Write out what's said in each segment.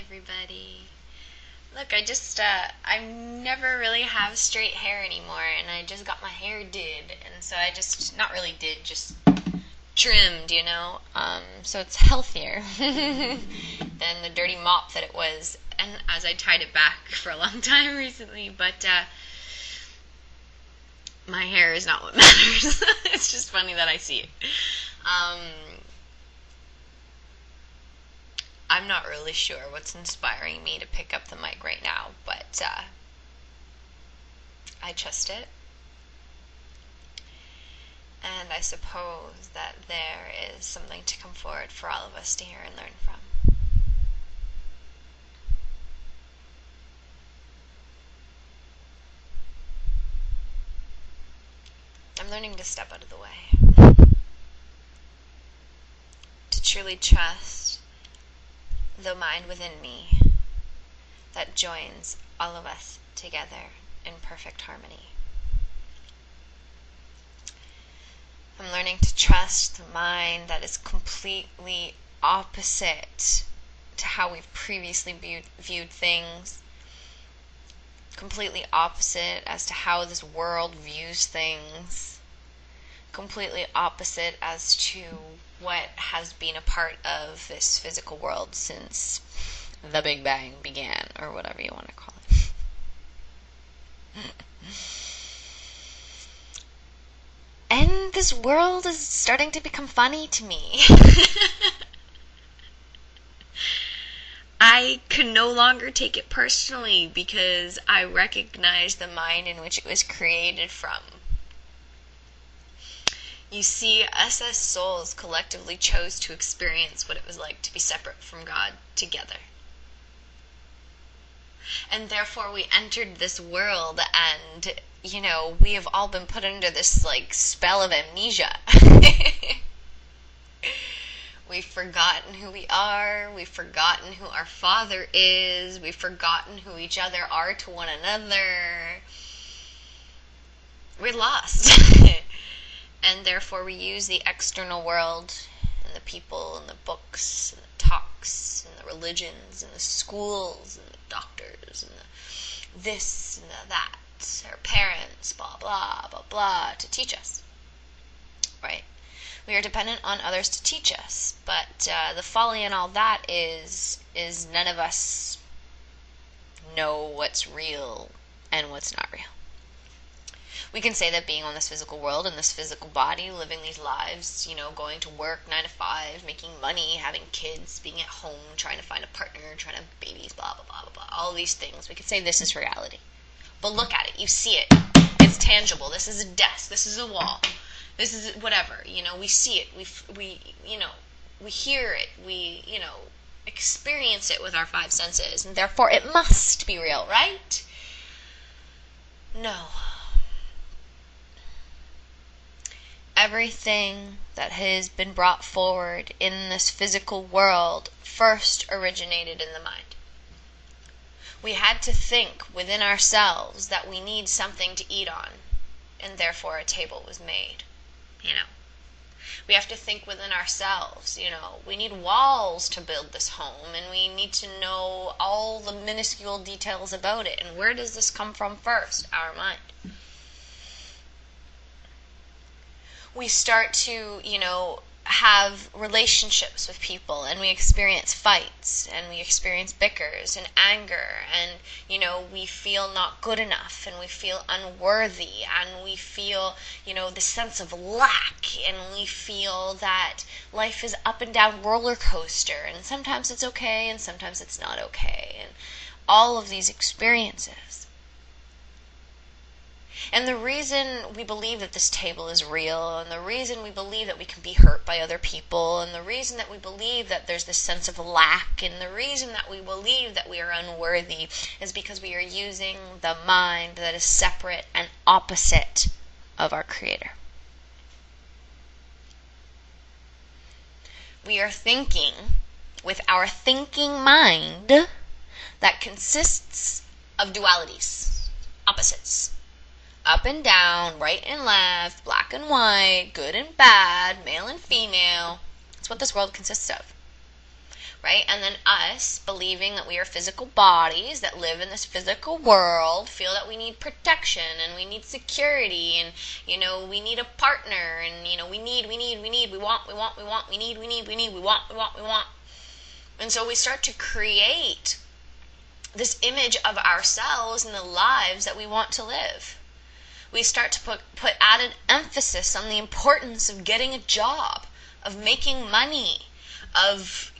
everybody. Look, I never really have straight hair anymore, and I just got my hair did, and so I just, not really did, just trimmed. So it's healthier than the dirty mop that it was, and as I tied it back for a long time recently, but my hair is not what matters. It's just funny that I see it. I'm not really sure what's inspiring me to pick up the mic right now, but I trust it. And I suppose that there is something to come forward for all of us to hear and learn from. I'm learning to step out of the way. To truly trust the mind within me that joins all of us together in perfect harmony. I'm learning to trust the mind that is completely opposite to how we've previously viewed things, completely opposite as to how this world views things, completely opposite as to what has been a part of this physical world since the Big Bang began, or whatever you want to call it. And this world is starting to become funny to me. I can no longer take it personally because I recognize the mind in which it was created from. You see, us as souls collectively chose to experience what it was like to be separate from God together. And therefore we entered this world and, we have all been put under this, spell of amnesia. We've forgotten who we are. We've forgotten who our Father is. We've forgotten who each other are to one another. We're lost. And therefore we use the external world and the people and the books and the talks and the religions and the schools and the doctors and the this and the that, our parents, blah, blah, blah, blah, to teach us, right? We are dependent on others to teach us, but the folly in all that is none of us know what's real and what's not real. We can say that being on this physical world and this physical body, living these lives, going to work 9 to 5, making money, having kids, being at home, trying to find a partner, trying to have babies, blah, blah, blah, blah, blah, all these things. We could say this is reality. But look at it. You see it. It's tangible. This is a desk. This is a wall. This is whatever. We see it. We hear it. We, experience it with our 5 senses. And therefore it must be real, right? No. Everything that has been brought forward in this physical world first originated in the mind. We had to think within ourselves that we need something to eat on, and therefore a table was made. We have to think within ourselves, we need walls to build this home, and we need to know all the minuscule details about it. And where does this come from first? Our mind. We start to, have relationships with people, and we experience fights, and we experience bickers and anger, and, we feel not good enough, and we feel unworthy, and we feel, the sense of lack, and we feel that life is up and down roller coaster, and sometimes it's okay, and sometimes it's not okay, and all of these experiences. And the reason we believe that this table is real, and the reason we believe that we can be hurt by other people, and the reason that we believe that there's this sense of lack, and the reason that we believe that we are unworthy is because we are using the mind that is separate and opposite of our Creator. We are thinking with our thinking mind that consists of dualities, opposites. Up and down, right and left, black and white, good and bad, male and female. That's what this world consists of. right? And then us believing that we are physical bodies that live in this physical world, feel that we need protection and we need security and, we need a partner and, we want, we need, we want. And so we start to create this image of ourselves and the lives that we want to live. We start to put added emphasis on the importance of getting a job, of making money, of,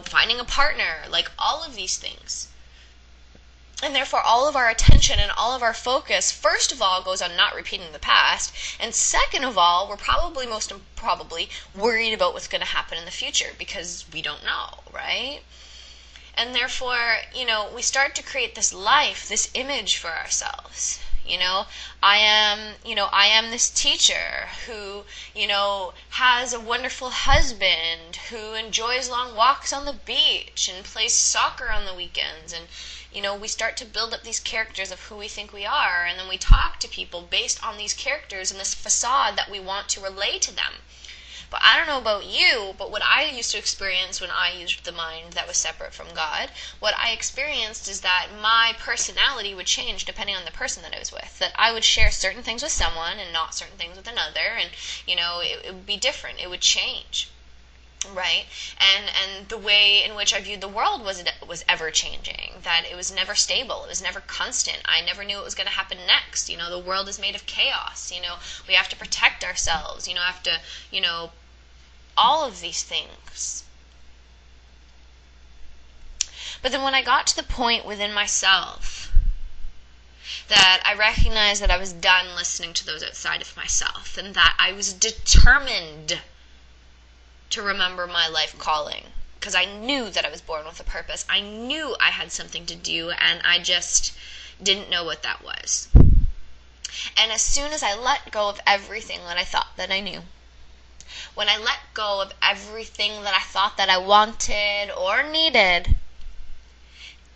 finding a partner, like all of these things. And therefore all of our attention and all of our focus, first of all, goes on not repeating the past, and second of all, we're most probably worried about what's going to happen in the future because we don't know, right? And therefore, we start to create this life, this image for ourselves. I am this teacher who, has a wonderful husband, who enjoys long walks on the beach and plays soccer on the weekends. And, we start to build up these characters of who we think we are. And then we talk to people based on these characters and this facade that we want to relay to them. But I don't know about you, but what I used to experience when I used the mind that was separate from God, what I experienced is that my personality would change depending on the person that I was with. That I would share certain things with someone and not certain things with another, and, it would be different. It would change, right? And the way in which I viewed the world was ever changing, that it was never stable, it was never constant. I never knew what was going to happen next. The world is made of chaos. We have to protect ourselves, have to, all of these things. But then when I got to the point within myself that I recognized that I was done listening to those outside of myself, and that I was determined to remember my life calling, because I knew that I was born with a purpose. I knew I had something to do, and I just didn't know what that was. And as soon as I let go of everything that I thought that I knew, when I let go of everything that I thought that I wanted or needed,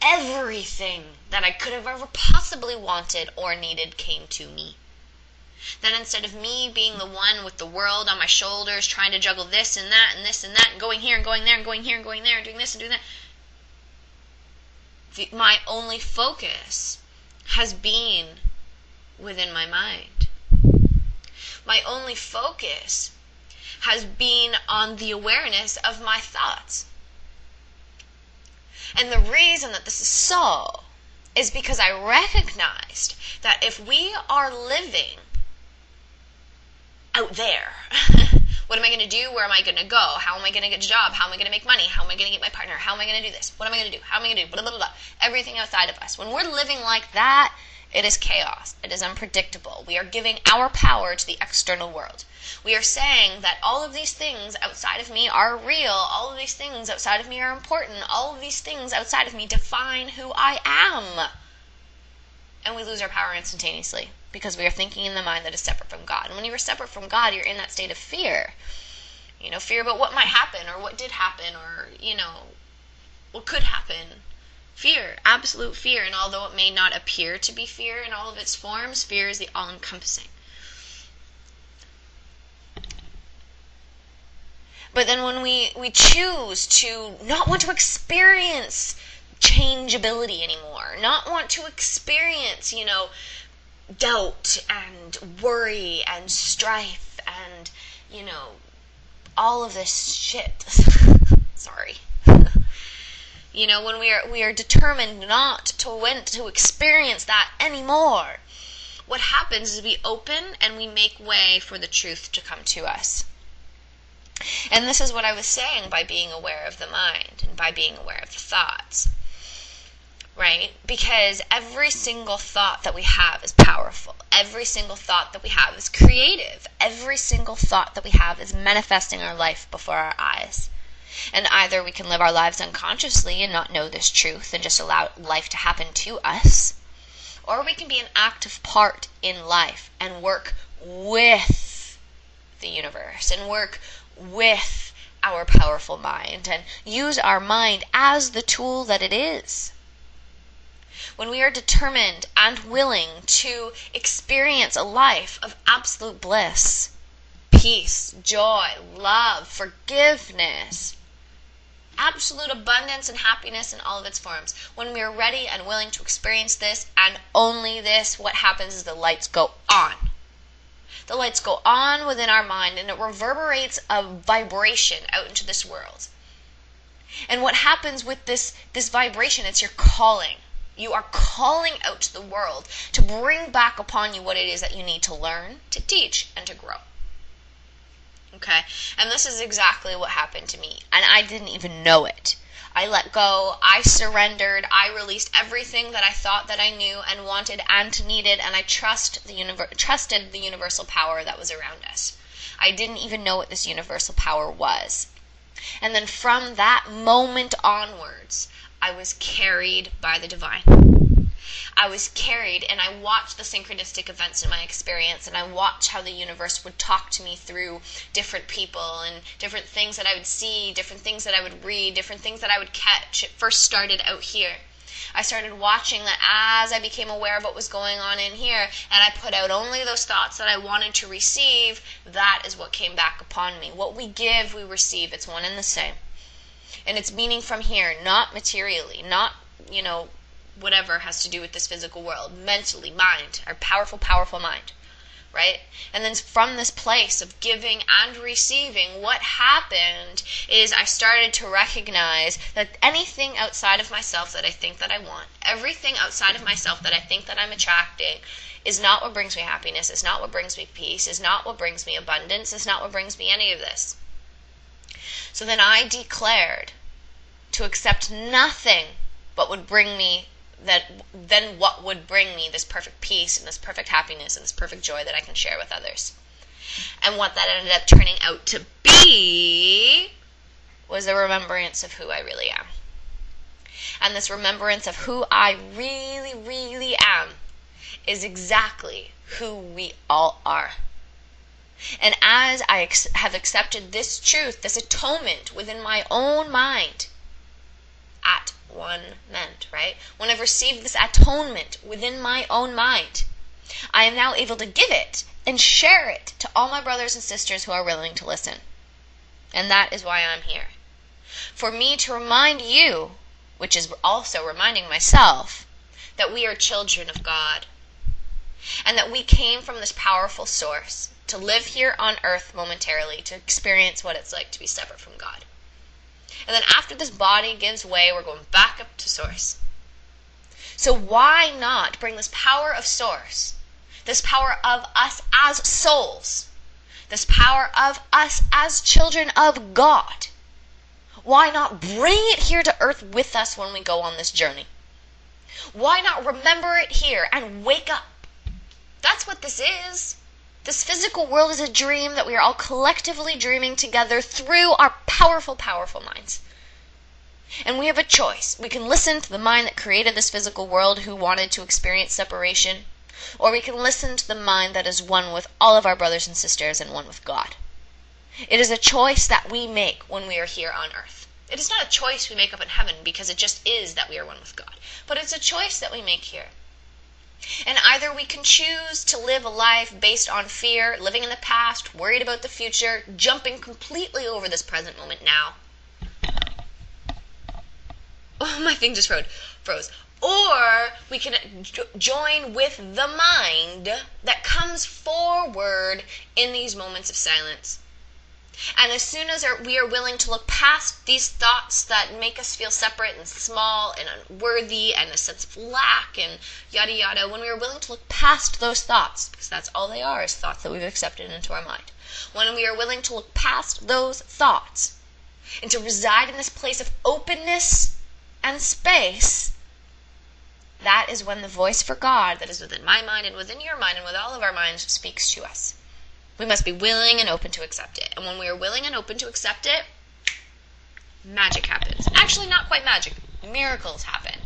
everything that I could have ever possibly wanted or needed came to me. Then instead of me being the one with the world on my shoulders, trying to juggle this and that and this and that, and going here and going there and going here and going there and doing this and doing that, my only focus has been within my mind. My only focus has been on the awareness of my thoughts. And the reason that this is so is because I recognized that if we are living out there, what am I going to do? Where am I going to go? How am I going to get a job? How am I going to make money? How am I going to get my partner? How am I going to do this? What am I going to do? How am I going to do? Blah, blah, blah, blah. Everything outside of us. When we're living like that, it is chaos. It is unpredictable. We are giving our power to the external world. We are saying that all of these things outside of me are real. All of these things outside of me are important. All of these things outside of me define who I am. And we lose our power instantaneously because we are thinking in the mind that is separate from God. And when you are separate from God, you're in that state of fear. Fear about what might happen or what did happen or, what could happen. Fear, absolute fear. And although it may not appear to be fear in all of its forms, fear is the all-encompassing. But then when we choose to not want to experience changeability anymore, not want to experience, doubt and worry and strife and, all of this shit. Sorry. When we are determined not to experience that anymore, what happens is we open and we make way for the truth to come to us. And this is what I was saying by being aware of the mind and by being aware of the thoughts. Right? Because every single thought that we have is powerful. Every single thought that we have is creative. Every single thought that we have is manifesting our life before our eyes. And either we can live our lives unconsciously and not know this truth and just allow life to happen to us, or we can be an active part in life and work with the universe and work with our powerful mind and use our mind as the tool that it is. When we are determined and willing to experience a life of absolute bliss, peace, joy, love, forgiveness, absolute abundance and happiness in all of its forms. When we are ready and willing to experience this, and only this, what happens is the lights go on. The lights go on within our mind, and it reverberates a vibration out into this world. And what happens with this vibration, it's your calling. You are calling out to the world to bring back upon you what it is that you need to learn, to teach, and to grow. Okay? And this is exactly what happened to me. And I didn't even know it. I let go, I surrendered, I released everything that I thought that I knew and wanted and needed, and I trusted the universal power that was around us. I didn't even know what this universal power was. And then from that moment onwards, I was carried by the divine. I was carried, and I watched the synchronistic events in my experience, and I watched how the universe would talk to me through different people and different things that I would see, different things that I would read, different things that I would catch. It first started out here. I started watching that as I became aware of what was going on in here, and I put out only those thoughts that I wanted to receive. That is what came back upon me. What we give, we receive. It's one and the same. And it's meaning from here, not materially, not, whatever has to do with this physical world, mentally, mind, our powerful, powerful mind, right? And then from this place of giving and receiving, what happened is I started to recognize that anything outside of myself that I think that I want, everything outside of myself that I think that I'm attracting, is not what brings me happiness, is not what brings me peace, is not what brings me abundance, is not what brings me any of this. So then I declared to accept nothing but would bring me what would bring me this perfect peace and this perfect happiness and this perfect joy that I can share with others. And what that ended up turning out to be was a remembrance of who I really am. And this remembrance of who I really, really am is exactly who we all are. And as I have accepted this truth, this atonement within my own mind, at one meant, right? When I've received this atonement within my own mind, I am now able to give it and share it to all my brothers and sisters who are willing to listen. And that is why I'm here. For me to remind you, which is also reminding myself, that we are children of God. And that we came from this powerful source to live here on earth momentarily, to experience what it's like to be separate from God. And then after this body gives way, we're going back up to source. So why not bring this power of source, this power of us as souls, this power of us as children of God? Why not bring it here to earth with us when we go on this journey? Why not remember it here and wake up? That's what this is. This physical world is a dream that we are all collectively dreaming together through our powerful, powerful minds. And we have a choice. We can listen to the mind that created this physical world who wanted to experience separation, or we can listen to the mind that is one with all of our brothers and sisters and one with God. It is a choice that we make when we are here on earth. It is not a choice we make up in heaven because it just is that we are one with God. But it's a choice that we make here. And either we can choose to live a life based on fear, living in the past, worried about the future, jumping completely over this present moment now. Oh, my thing just froze. Or we can join with the mind that comes forward in these moments of silence. And as soon as we are willing to look past these thoughts that make us feel separate and small and unworthy and a sense of lack and yada yada, when we are willing to look past those thoughts, because that's all they are, is thoughts that we've accepted into our mind. When we are willing to look past those thoughts and to reside in this place of openness and space, that is when the voice for God that is within my mind and within your mind and with all of our minds speaks to us. We must be willing and open to accept it. And when we are willing and open to accept it, magic happens. Actually, not quite magic. Miracles happen.